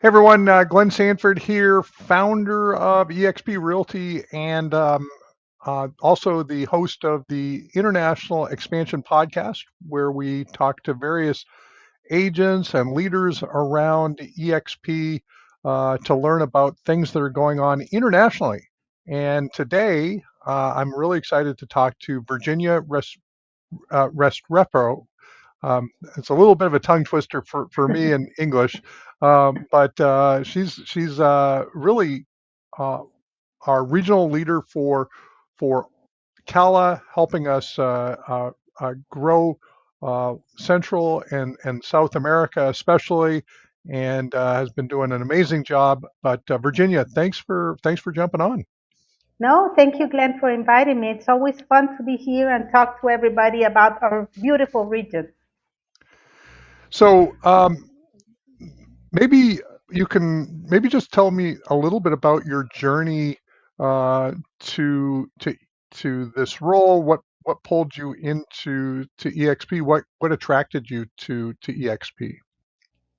Hey everyone, Glenn Sanford here, founder of eXp Realty and also the host of the International Expansion podcast, where we talk to various agents and leaders around eXp to learn about things that are going on internationally. And today, I'm really excited to talk to Virginia Restrepo. It's a little bit of a tongue twister for me in English, but she's really uh, our regional leader for CALA, helping us grow Central and South America, especially, and has been doing an amazing job. But Virginia, thanks for jumping on. No, thank you, Glenn, for inviting me. It's always fun to be here and talk to everybody about our beautiful region. So maybe you can maybe just tell me a little bit about your journey uh, to to to this role. What pulled you to EXP? What attracted you to EXP?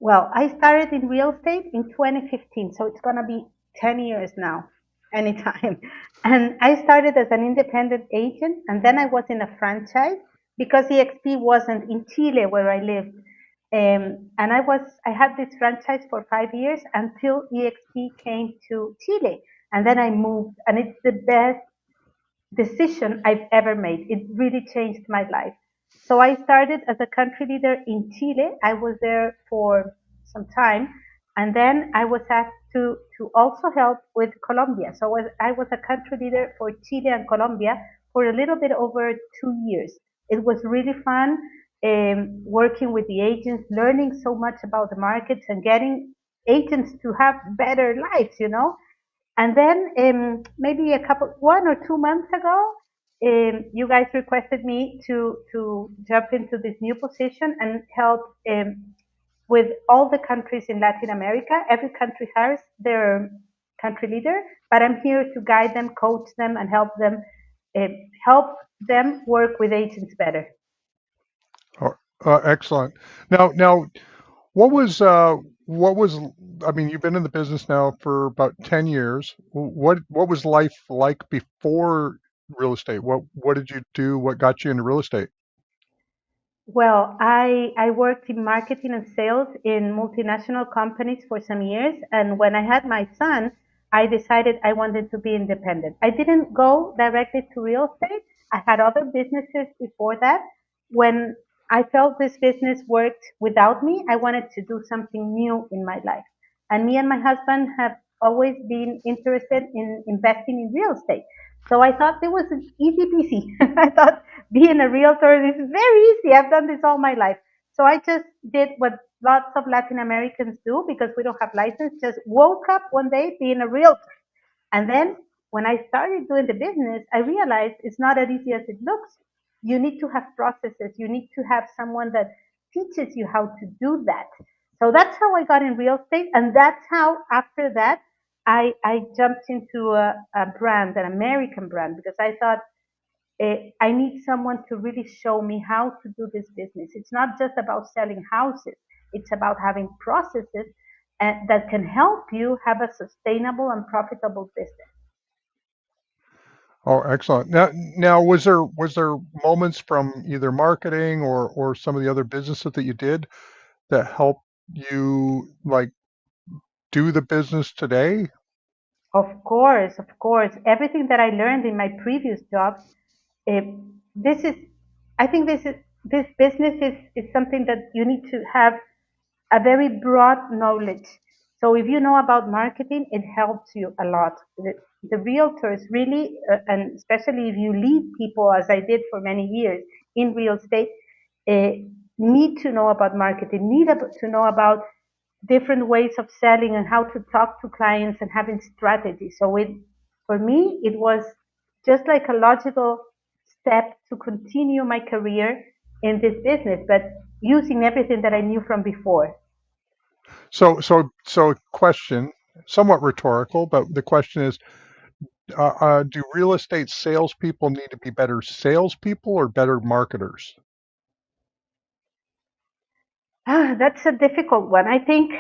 Well, I started in real estate in 2015, so it's going to be 10 years now, anytime. And I started as an independent agent, and then I was in a franchise because EXP wasn't in Chile where I lived. And I had this franchise for 5 years until EXP came to Chile. And then I moved, and it's the best decision I've ever made. It really changed my life. So I started as a country leader in Chile. I was there for some time, and then I was asked to also help with Colombia. So I was a country leader for Chile and Colombia for a little bit over 2 years. It was really fun working with the agents, learning so much about the markets, and getting agents to have better lives. And then maybe 1 or 2 months ago, you guys requested me to jump into this new position and help with all the countries in Latin America. Every country has their country leader, but I'm here to guide them, coach them, and uh, help them work with agents better. Oh, excellent. Now, what was what was I mean, you've been in the business now for about 10 years. What was life like before real estate? What did you do? What got you into real estate? Well, I worked in marketing and sales in multinational companies for some years. And when I had my son, I decided I wanted to be independent. I didn't go directly to real estate. I had other businesses before that. When I felt this business worked without me, I wanted to do something new in my life. And me and my husband have always been interested in investing in real estate. So I thought it was easy peasy. I thought being a realtor is very easy. I've done this all my life. So I just did what lots of Latin Americans do because we don't have license. Just woke up one day being a realtor. And then when I started doing the business, I realized it's not as easy as it looks. You need to have processes. You need to have someone that teaches you how to do that. So that's how I got in real estate. And that's how, after that, I jumped into a brand, an American brand, because I thought I need someone to really show me how to do this business. It's not just about selling houses, it's about having processes that can help you have a sustainable and profitable business. Oh, excellent. Now, was there moments from either marketing or some of the other businesses that you did that helped you like do the business today? Of course, of course. Everything that I learned in my previous jobs, uh, this is, I think this business is something that you need to have a very broad knowledge. So if you know about marketing, it helps you a lot. The realtors really, and especially if you lead people, as I did for many years in real estate, uh, need to know about marketing, to know about different ways of selling and how to talk to clients and having strategy. So for me, it was just like a logical step to continue my career in this business, but using everything that I knew from before. So question, somewhat rhetorical, but the question is, do real estate salespeople need to be better salespeople or better marketers? That's a difficult one. I think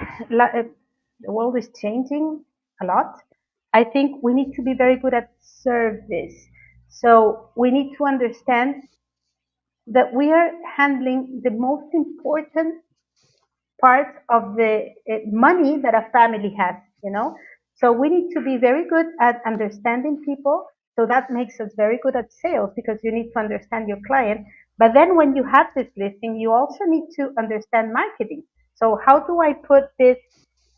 The world is changing a lot. I think we need to be very good at service. So we need to understand that we are handling the most important part of the money that a family has, you know. So we need to be very good at understanding people. So that makes us very good at sales because you need to understand your client. But then when you have this listing, you also need to understand marketing. So how do I put this?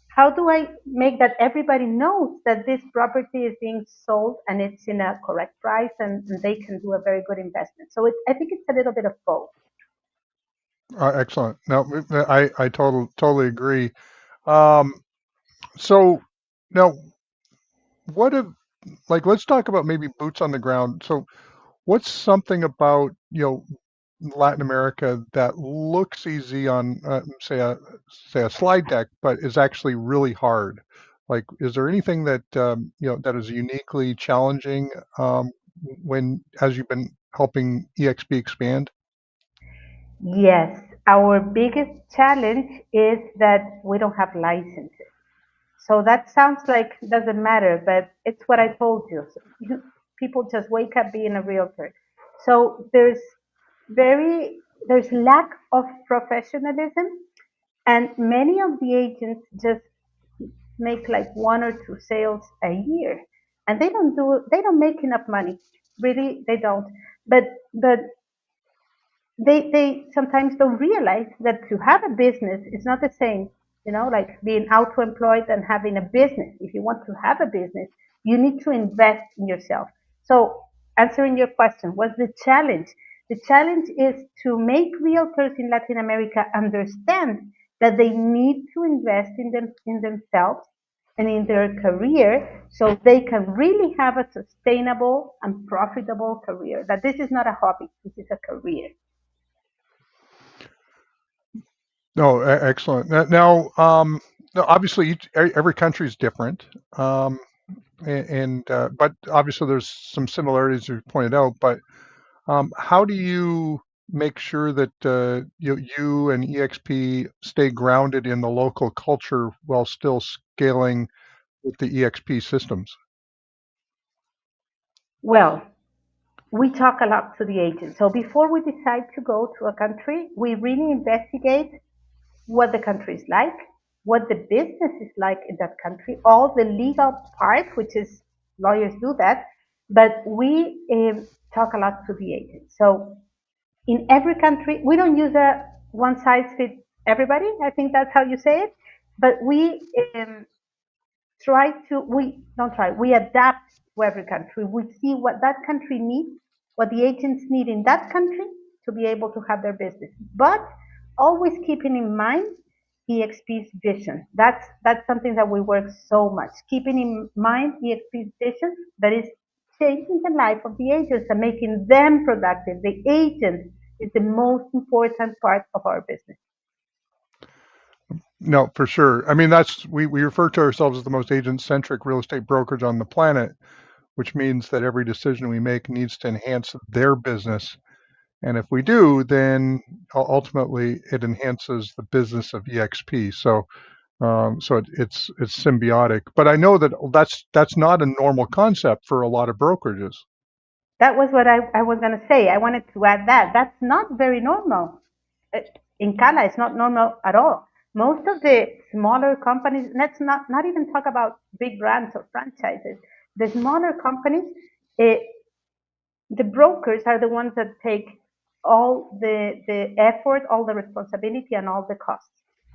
How do I make that everybody knows that this property is being sold and it's in a correct price and they can do a very good investment? So I think it's a little bit of both. Excellent. No, I totally agree. Um, so now, what if, like, let's talk about maybe boots on the ground. So, what's something about, Latin America that looks easy on, say a slide deck, but is actually really hard? Like, is there anything that that is uniquely challenging when as you've been helping EXP expand? Yes, our biggest challenge is that we don't have licenses. So that sounds like doesn't matter, but it's what I told you. So people just wake up being a realtor. So there's lack of professionalism, and many of the agents just make like one or two sales a year, and they don't make enough money. Really, they don't. But they sometimes don't realize that to have a business is not the same, like being auto-employed and having a business. If you want to have a business, you need to invest in yourself. So answering your question, what's the challenge? The challenge is to make realtors in Latin America understand that they need to invest in themselves and in their career so they can really have a sustainable and profitable career. That this is not a hobby, this is a career. No, excellent. Now, no, obviously, every country is different, and but obviously there's some similarities you pointed out. But how do you make sure that you and EXP stay grounded in the local culture while still scaling with the EXP systems? Well, we talk a lot to the agent. So before we decide to go to a country, we really investigate what the country is like, what the business is like in that country, all the legal part, which is lawyers do that, but we talk a lot to the agent. So in every country, we don't use a one size fits everybody. I think that's how you say it, but we don't try, we adapt to every country. We see what that country needs, what the agents need in that country to be able to have their business. But always keeping in mind EXP's vision. That's something that we work so much. Keeping in mind EXP's vision that is changing the life of the agents and making them productive. The agent is the most important part of our business. No, for sure. I mean, that's we refer to ourselves as the most agent-centric real estate brokerage on the planet, which means that every decision we make needs to enhance their business. And if we do, then ultimately it enhances the business of EXP. So it's symbiotic. But I know that that's not a normal concept for a lot of brokerages. That was what I was going to say. I wanted to add that. That's not very normal. Uh, In CALA, it's not normal at all. Most of the smaller companies, let's not even talk about big brands or franchises. The smaller companies, uh, the brokers are the ones that take all the effort, all the responsibility, and all the costs.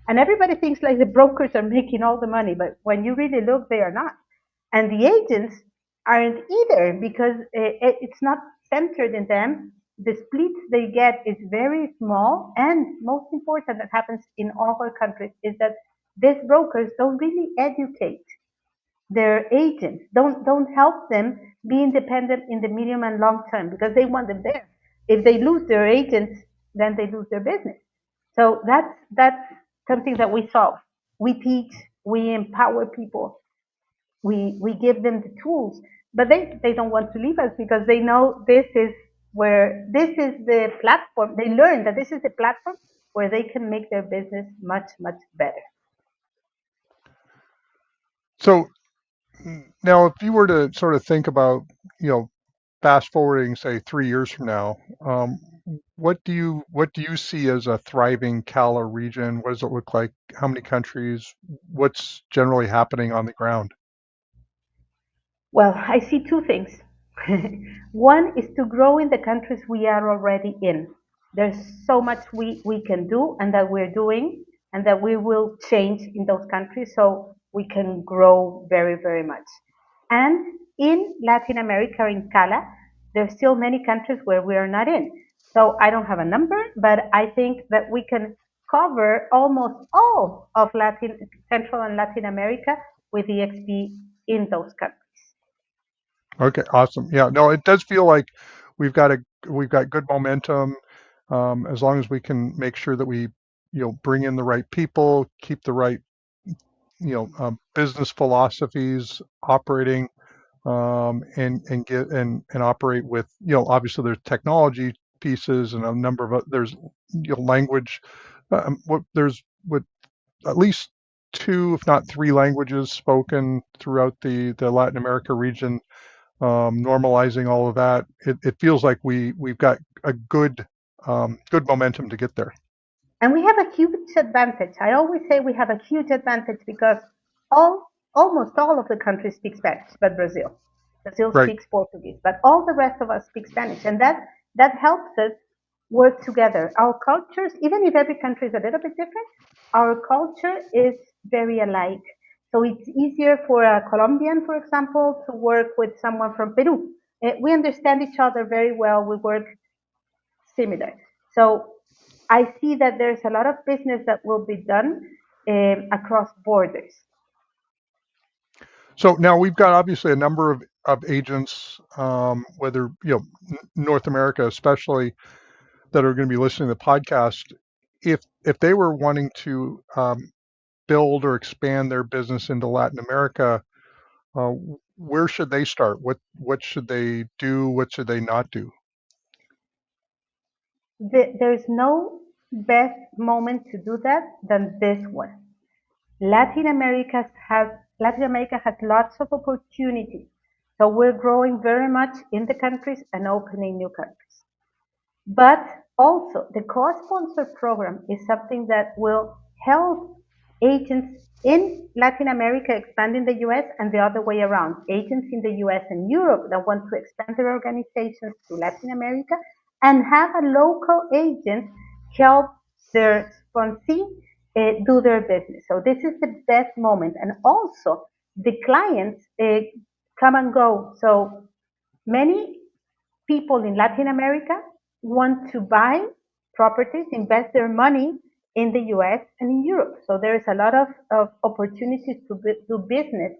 And everybody thinks like the brokers are making all the money, but when you really look, they are not. And the agents aren't either because it's not centered in them. The splits they get is very small, and most important that happens in all our countries is that these brokers don't really educate their agents, don't help them be independent in the medium and long term because they want them there. If they lose their agents, then they lose their business. So that's something that we solve. We teach, we empower people, we give them the tools, but they don't want to leave us because they know this is the platform. They learn that this is the platform where they can make their business much better. So now, if you were to sort of think about, you know, fast forwarding, say, 3 years from now, what do you see as a thriving CALA region? What does it look like? How many countries? What's generally happening on the ground? Well, I see two things. One is to grow in the countries we are already in. There's so much we can do and that we're doing and that we will change in those countries so we can grow very, very much. And in Latin America, in CALA, there's still many countries where we are not in. So I don't have a number, but I think that we can cover almost all of Central and Latin America with EXP in those countries. Okay, awesome. Yeah, no, it does feel like we've got a we've got good momentum. As long as we can make sure that we, bring in the right people, keep the right, business philosophies operating, and get and operate with, obviously there's technology pieces and a number of there's, language. There's with at least two, if not three languages spoken throughout the Latin America region, normalizing all of that. It feels like we've got a good momentum to get there. And we have a huge advantage. I always say we have a huge advantage because almost all of the countries speak Spanish, but Brazil. Brazil Right. speaks Portuguese, but all the rest of us speak Spanish, and that helps us work together. Our cultures, even if every country is a little bit different, our culture is very alike. So it's easier for a Colombian, for example, to work with someone from Peru. We understand each other very well. We work similar. So I see that there's a lot of business that will be done across borders. So now we've got obviously a number of agents, whether, North America especially, that are going to be listening to the podcast. If they were wanting to build or expand their business into Latin America, uh, where should they start? What should they do? What should they not do? There's no best moment to do that than this one. Latin America has lots of opportunities. So we're growing very much in the countries and opening new countries. But also, the co-sponsor program is something that will help agents in Latin America expand in the US and the other way around. Agents in the US and Europe that want to expand their organizations to Latin America and have a local agent help their sponsee do their business. So this is the best moment. And also, the clients come and go. So many people in Latin America want to buy properties, invest their money in the US and in Europe. So there is a lot of opportunities to do business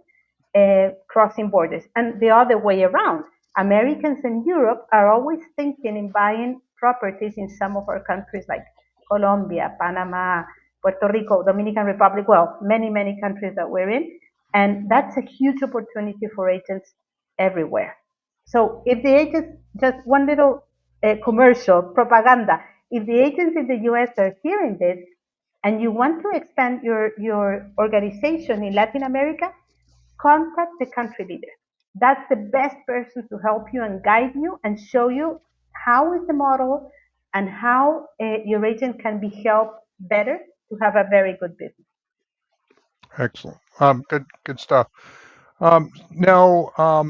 crossing borders. And the other way around, Americans in Europe are always thinking in buying properties in some of our countries like Colombia, Panama, Puerto Rico, Dominican Republic, well, many, many countries that we're in. And that's a huge opportunity for agents everywhere. So if the agents, just one little commercial propaganda, if the agents in the US are hearing this and you want to expand your organization in Latin America, contact the country leader. That's the best person to help you and guide you and show you how is the model and how your agent can be helped better to have a very good business. Excellent. Good stuff. Now,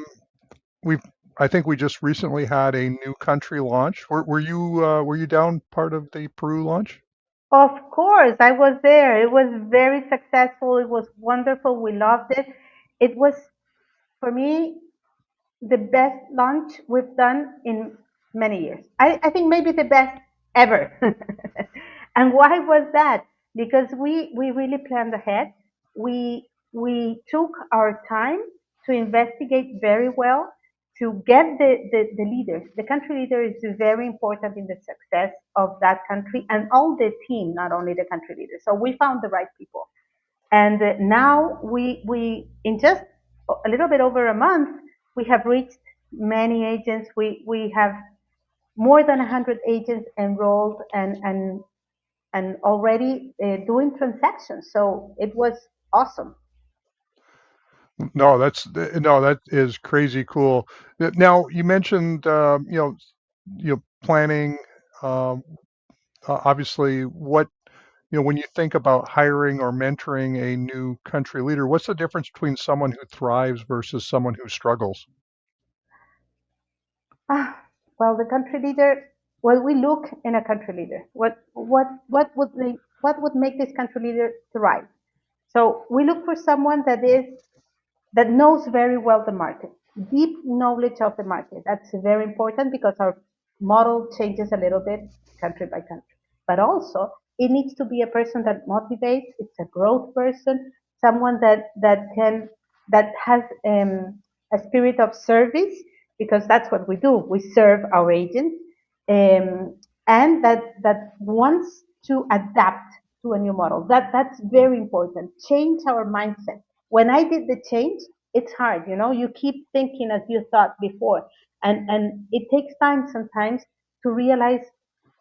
we've I think we just recently had a new country launch. Were you down part of the Peru launch? Of course, I was there. It was very successful. It was wonderful. We loved it. It was, for me, the best launch we've done in many years. I think maybe the best ever. And why was that? Because we really planned ahead. We took our time to investigate very well to get the leaders. The country leader is very important in the success of that country and all the team, not only the country leader. So we found the right people. And now we in just a little bit over a month, we have reached many agents. We have more than 100 agents enrolled and already doing transactions. So it was awesome. No, no, that is crazy cool. Now you mentioned planning. Um, Obviously, what when you think about hiring or mentoring a new country leader, what's the difference between someone who thrives versus someone who struggles? Ah, well, the country leader. Well, we look in a country leader. What would make this country leader thrive? So we look for someone that knows very well the market, deep knowledge of the market. That's very important because our model changes a little bit country by country. But also, it needs to be a person that motivates. It's a growth person, someone that has a spirit of service because that's what we do. We serve our agents, and that wants to adapt to a new model. That's very important. Change our mindset. When I did the change, it's hard, you keep thinking as you thought before, and it takes time sometimes to realize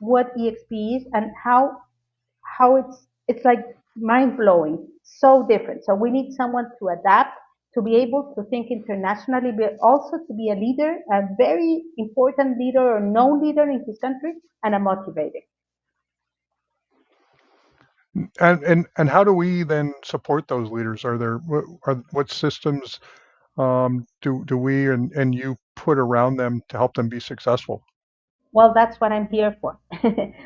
what exp is and how it's like mind blowing, so different. So we need someone to adapt, to be able to think internationally, but also to be a leader, a very important leader or known leader in his country, and a motivator. And how do we then support those leaders? What systems do we and you put around them to help them be successful? Well, that's what I'm here for.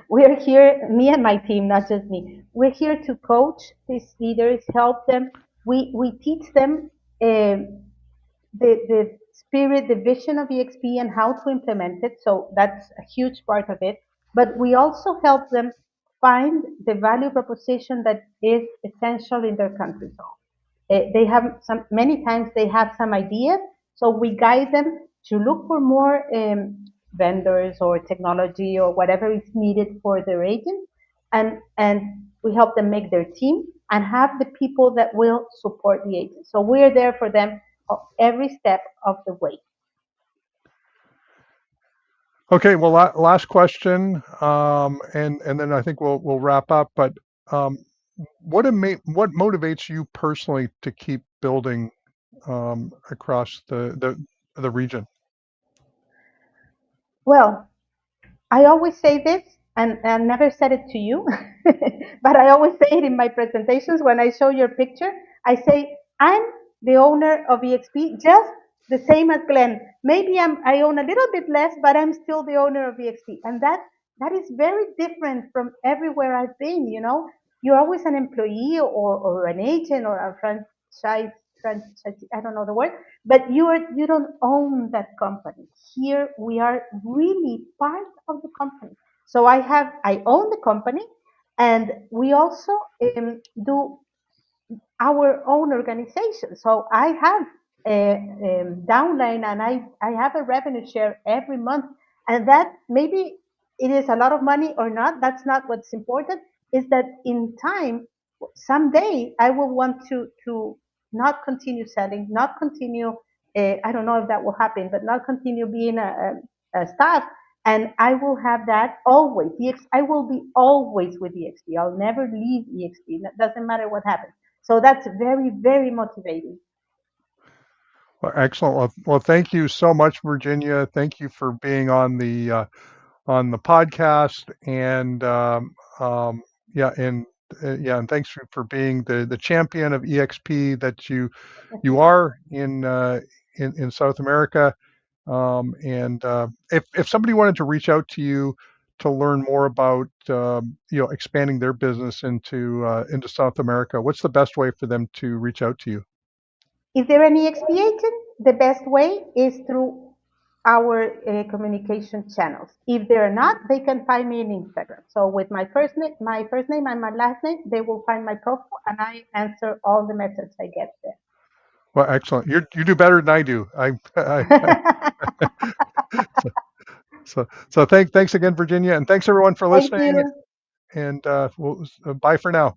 We're here, me and my team, not just me. We're here to coach these leaders, help them. We teach them the spirit, the vision of EXP and how to implement it. So that's a huge part of it. But we also help them find the value proposition that is essential in their country. So they have many times they have some ideas, so we guide them to look for more vendors or technology or whatever is needed for their agent, and we help them make their team and have the people that will support the agent. So we're there for them every step of the way. Okay, well, last question, and then I think we'll wrap up. But um, what motivates you personally to keep building across the region? Well, I always say this, and I never said it to you, but I always say it in my presentations when I show your picture. I say, I'm the owner of EXP, just the same as Glenn. Maybe I own a little bit less, but I'm still the owner of EXP. And that is very different from everywhere I've been. You're always an employee or an agent or a franchise, I don't know the word, but you don't own that company. Here we are really part of the company. So I own the company, and we also do our own organization. So I have a, downline, and I have a revenue share every month, and that maybe it is a lot of money or not. That's not what's important. Is that in time, someday I will want to not continue selling, not continue. I don't know if that will happen, but not continue being a staff, and I will have that always. I will be always with EXP. I'll never leave EXP. That doesn't matter what happens. So that's very, very motivating. Well, excellent. Well, thank you so much, Virginia. Thank you for being on the podcast, and yeah, and thanks for being the champion of EXP that you are in South America. And if somebody wanted to reach out to you to learn more about expanding their business into South America, what's the best way for them to reach out to you? If they're an EXP agent, the best way is through our communication channels. If they're not, they can find me on Instagram. So with my first name and my last name, they will find my profile, and I answer all the messages I get Well, excellent. You do better than I do. there. So thanks again, Virginia, and thanks everyone for Thank listening. you. And bye for now.